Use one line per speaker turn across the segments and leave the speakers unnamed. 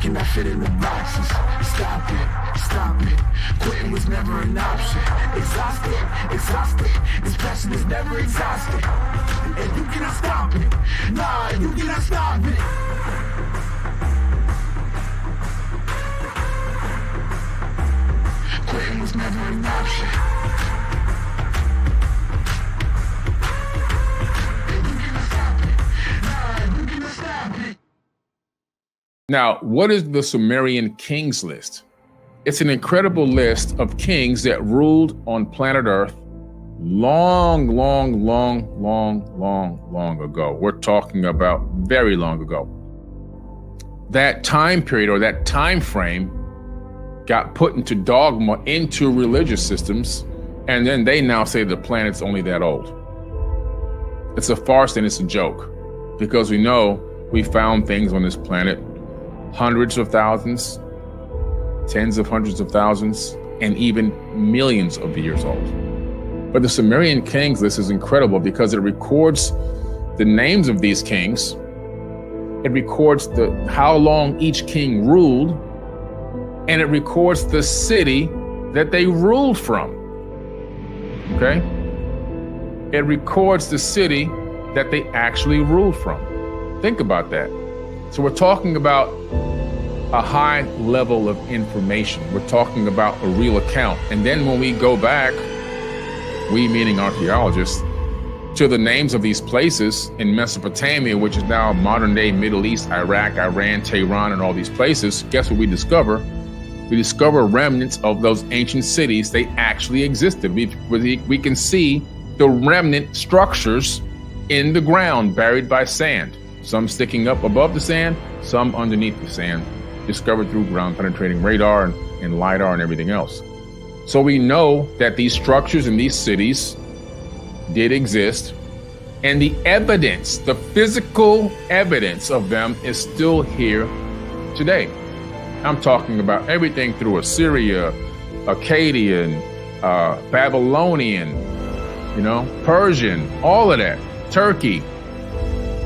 cannot fit in the boxes. Stop it, quitting was never an option. Exhausted, this passion is never exhausted. And you cannot stop it, nah, you cannot stop it. Quitting was never an option. And you cannot stop it, nah, you cannot stop it.
Now, what is the Sumerian Kings List? It's an incredible list of kings that ruled on planet Earth long ago. We're talking about very long ago. That time period or that time frame got put into dogma, into religious systems, and then they now say the planet's only that old. It's a farce and it's a joke, because we know we found things on this planet hundreds of thousands, tens of hundreds of thousands, and even millions of years old. But the Sumerian Kings List is incredible because it records the names of these kings. It records how long each king ruled, and it records the city that they ruled from. Okay? It records the city that they actually ruled from. Think about that. So we're talking about a high level of information. We're talking about a real account. And then when we go back, we meaning archaeologists, to the names of these places in Mesopotamia, which is now modern day Middle East, Iraq, Iran, Tehran, and all these places, guess what we discover? We discover remnants of those ancient cities. They actually existed. We can see the remnant structures in the ground, buried by sand. Some sticking up above the sand, some underneath the sand, discovered through ground penetrating radar and LiDAR and everything else. So we know that these structures in these cities did exist, and the evidence, the physical evidence of them is still here today. I'm talking about everything through Assyria, Akkadian, Babylonian, Persian, all of that, Turkey.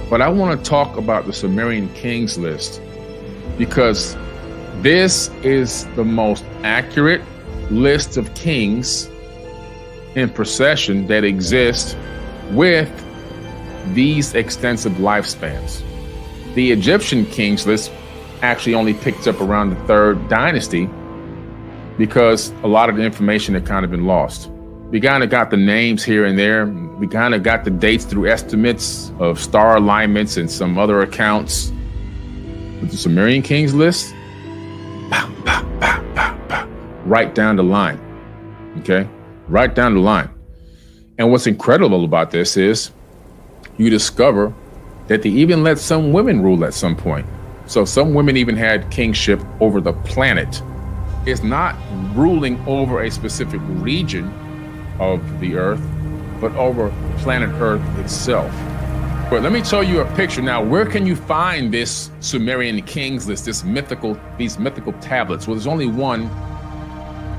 But I want to talk about the Sumerian Kings List because this is the most accurate list of kings in procession that exist with these extensive lifespans. The Egyptian Kings List actually only picked up around the 3rd dynasty because a lot of the information had kind of been lost. We kind of got the names here and there. We kind of got the dates through estimates of star alignments and some other accounts. But the Sumerian Kings List, right down the line, okay? Right down the line. And what's incredible about this is you discover that they even let some women rule at some point. So some women even had kingship over the planet. It's not ruling over a specific region of the earth, but over planet Earth itself. But let me show you a picture now. Where can you find this Sumerian Kings List, these mythical tablets? Well, there's only one,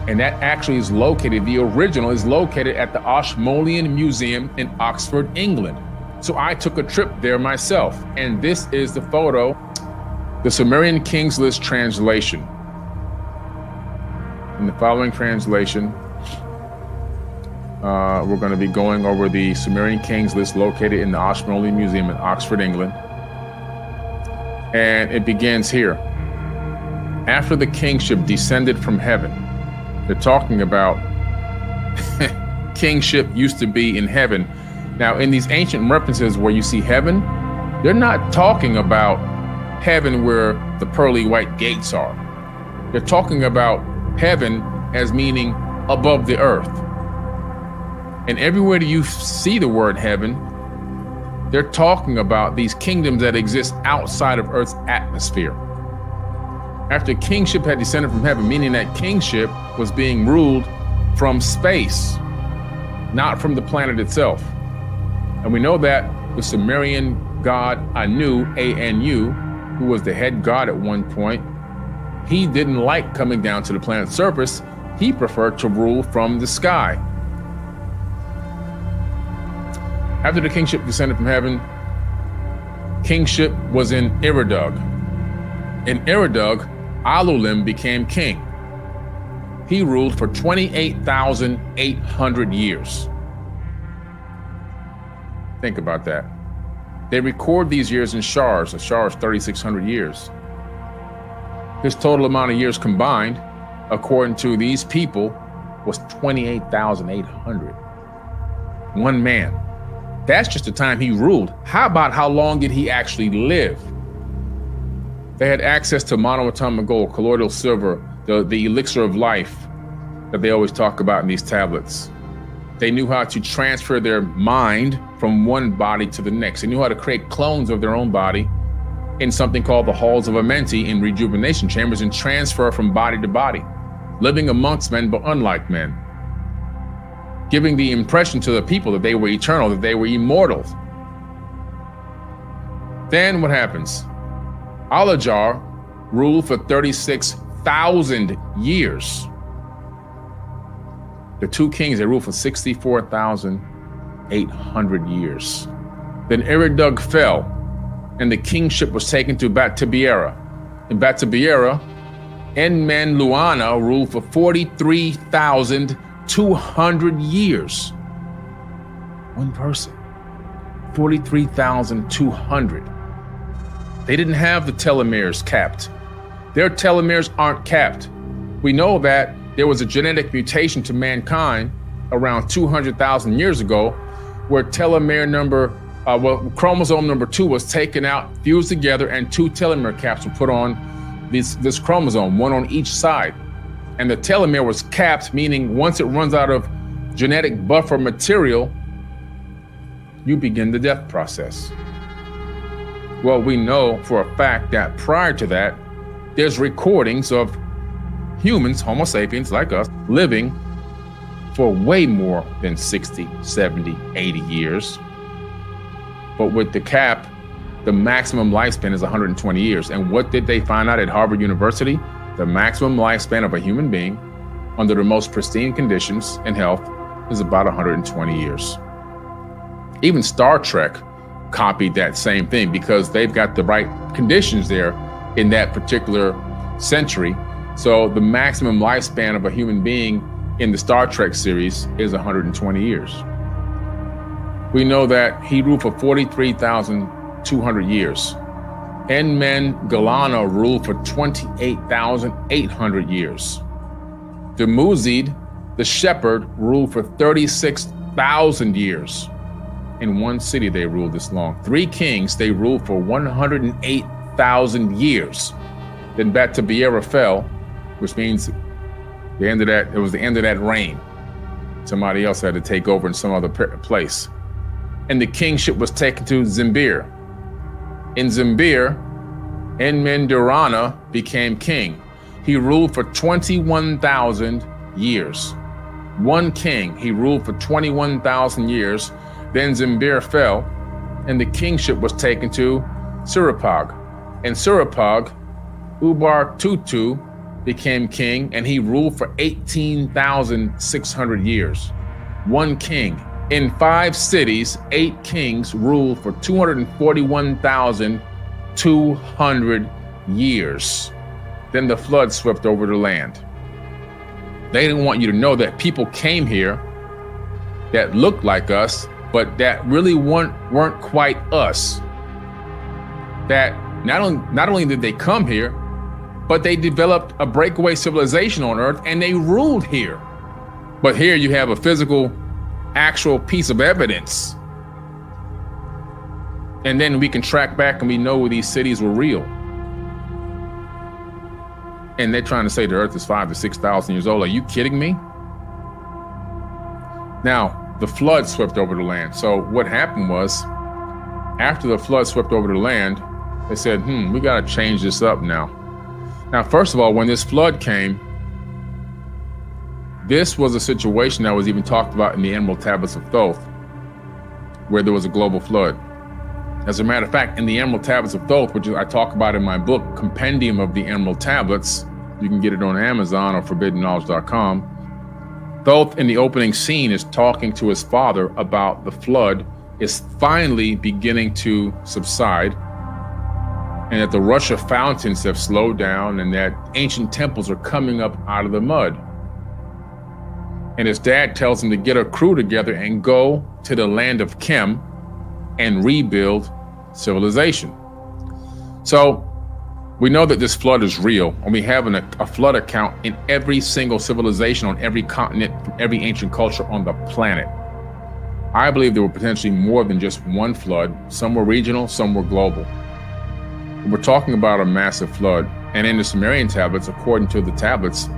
and that actually is located, the original is located at the Ashmolean Museum in Oxford, England. So I took a trip there myself, and this is the photo, the Sumerian Kings List translation. In the following translation, we're going to be going over the Sumerian Kings List located in the Ashmolean Museum in Oxford, England. And it begins here. After the kingship descended from heaven, they're talking about kingship used to be in heaven. Now, in these ancient references where you see heaven, they're not talking about heaven where the pearly white gates are. They're talking about heaven as meaning above the earth. And everywhere you see the word heaven, they're talking about these kingdoms that exist outside of Earth's atmosphere. After kingship had descended from heaven, meaning that kingship was being ruled from space, not from the planet itself. And we know that the Sumerian god Anu, A-N-U, who was the head god at one point, he didn't like coming down to the planet's surface. He preferred to rule from the sky. After the kingship descended from heaven, kingship was in Iridug. In Iridug, Alulim became king. He ruled for 28,800 years. Think about that. They record these years in shars. A shar is 3,600 years. His total amount of years combined, according to these people, was 28,800. One man. That's just the time he ruled. How about how long did he actually live? They had access to monoatomic gold, colloidal silver, the elixir of life that they always talk about in these tablets. They knew how to transfer their mind from one body to the next. They knew how to create clones of their own body in something called the halls of Amenti in rejuvenation chambers and transfer from body to body, living amongst men but unlike men, giving the impression to the people that they were eternal, that they were immortal. Then what happens? Alajar ruled for 36,000 years. The two kings, they ruled for 64,800 years. Then Iridug fell, and the kingship was taken to Batabiera. In Batabiera, Enmenluana ruled for 43,200 years. One person, 43,200. They didn't have the telomeres capped. Their telomeres aren't capped. We know that there was a genetic mutation to mankind around 200,000 years ago where chromosome number 2 was taken out, fused together, and 2 telomere caps were put on this chromosome, one on each side. And the telomere was capped, meaning once it runs out of genetic buffer material, you begin the death process. Well, we know for a fact that prior to that, there's recordings of humans, Homo sapiens like us, living for way more than 60, 70, 80 years. But with the cap, the maximum lifespan is 120 years. And what did they find out at Harvard University? The maximum lifespan of a human being under the most pristine conditions and health is about 120 years. Even Star Trek copied that same thing because they've got the right conditions there in that particular century. So the maximum lifespan of a human being in the Star Trek series is 120 years. We know that he ruled for 43,200 years. Enmengalana ruled for 28,800 years. Dumuzid, the shepherd, ruled for 36,000 years. In one city they ruled this long. 3 kings, they ruled for 108,000 years. Then Batabiera fell, which means the end of that, it was the end of that reign. Somebody else had to take over in some other place. And the kingship was taken to Zimbir. In Zimbir, Enmendarana became king. He ruled for 21,000 years. One king, he ruled for 21,000 years. Then Zimbir fell, and the kingship was taken to Surapag. In Surapag, Ubar Tutu became king, and he ruled for 18,600 years. One king. In 5 cities, 8 kings ruled for 241,200 years. Then the flood swept over the land. They didn't want you to know that people came here that looked like us, but that really weren't quite us. That not only did they come here, but they developed a breakaway civilization on Earth and they ruled here. But here you have a physical, actual piece of evidence. And then we can track back and we know these cities were real. And they're trying to say the Earth is 5,000 to 6,000 years old. Are you kidding me? Now, the flood swept over the land. So what happened was, after the flood swept over the land, they said, we got to change this up now. Now, first of all, when this flood came, this was a situation that was even talked about in the Emerald Tablets of Thoth, where there was a global flood. As a matter of fact, in the Emerald Tablets of Thoth, which I talk about in my book, Compendium of the Emerald Tablets, you can get it on Amazon or forbiddenknowledge.com. Thoth, in the opening scene, is talking to his father about the flood is finally beginning to subside. and that the rush of fountains have slowed down, and that ancient temples are coming up out of the mud. And his dad tells him to get a crew together and go to the land of Chem and rebuild civilization. So we know that this flood is real, and we have a flood account in every single civilization on every continent, every ancient culture on the planet. I believe there were potentially more than just one flood. Some were regional, some were global. We're talking about a massive flood, and in the Sumerian tablets, according to the tablets,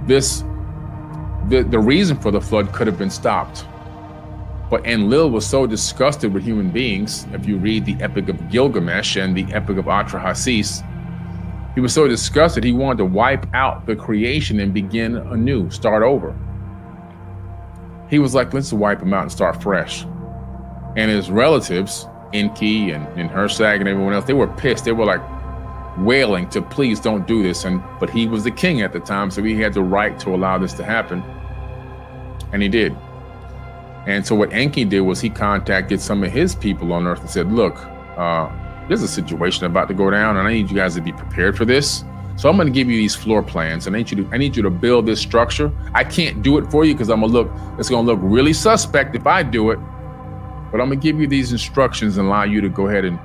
the reason for the flood could have been stopped. But Enlil was so disgusted with human beings, if you read the Epic of Gilgamesh and the Epic of Atrahasis, he was so disgusted he wanted to wipe out the creation and begin anew, start over. He was like, let's wipe him out and start fresh. And his relatives, Enki and Hersag and everyone else, they were pissed. They were like wailing to please don't do this. But he was the king at the time, so he had the right to allow this to happen. And he did. And so what Enki did was he contacted some of his people on Earth and said, look, there's a situation about to go down, and I need you guys to be prepared for this. So I'm going to give you these floor plans, and I need you to build this structure. I can't do it for you because it's going to look really suspect if I do it. But I'm going to give you these instructions and allow you to go ahead, and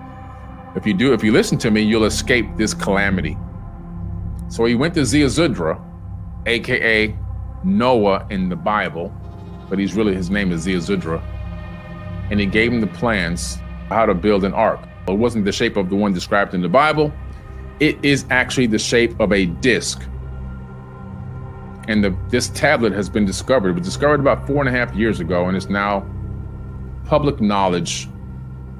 if you listen to me, you'll escape this calamity. So he went to Ziusudra, aka Noah in the Bible, but his name is Ziusudra, and he gave him the plans how to build an ark. It wasn't the shape of the one described in the Bible. It is actually the shape of a disc. And this tablet has been discovered. It was discovered about 4.5 years ago, and it's now public knowledge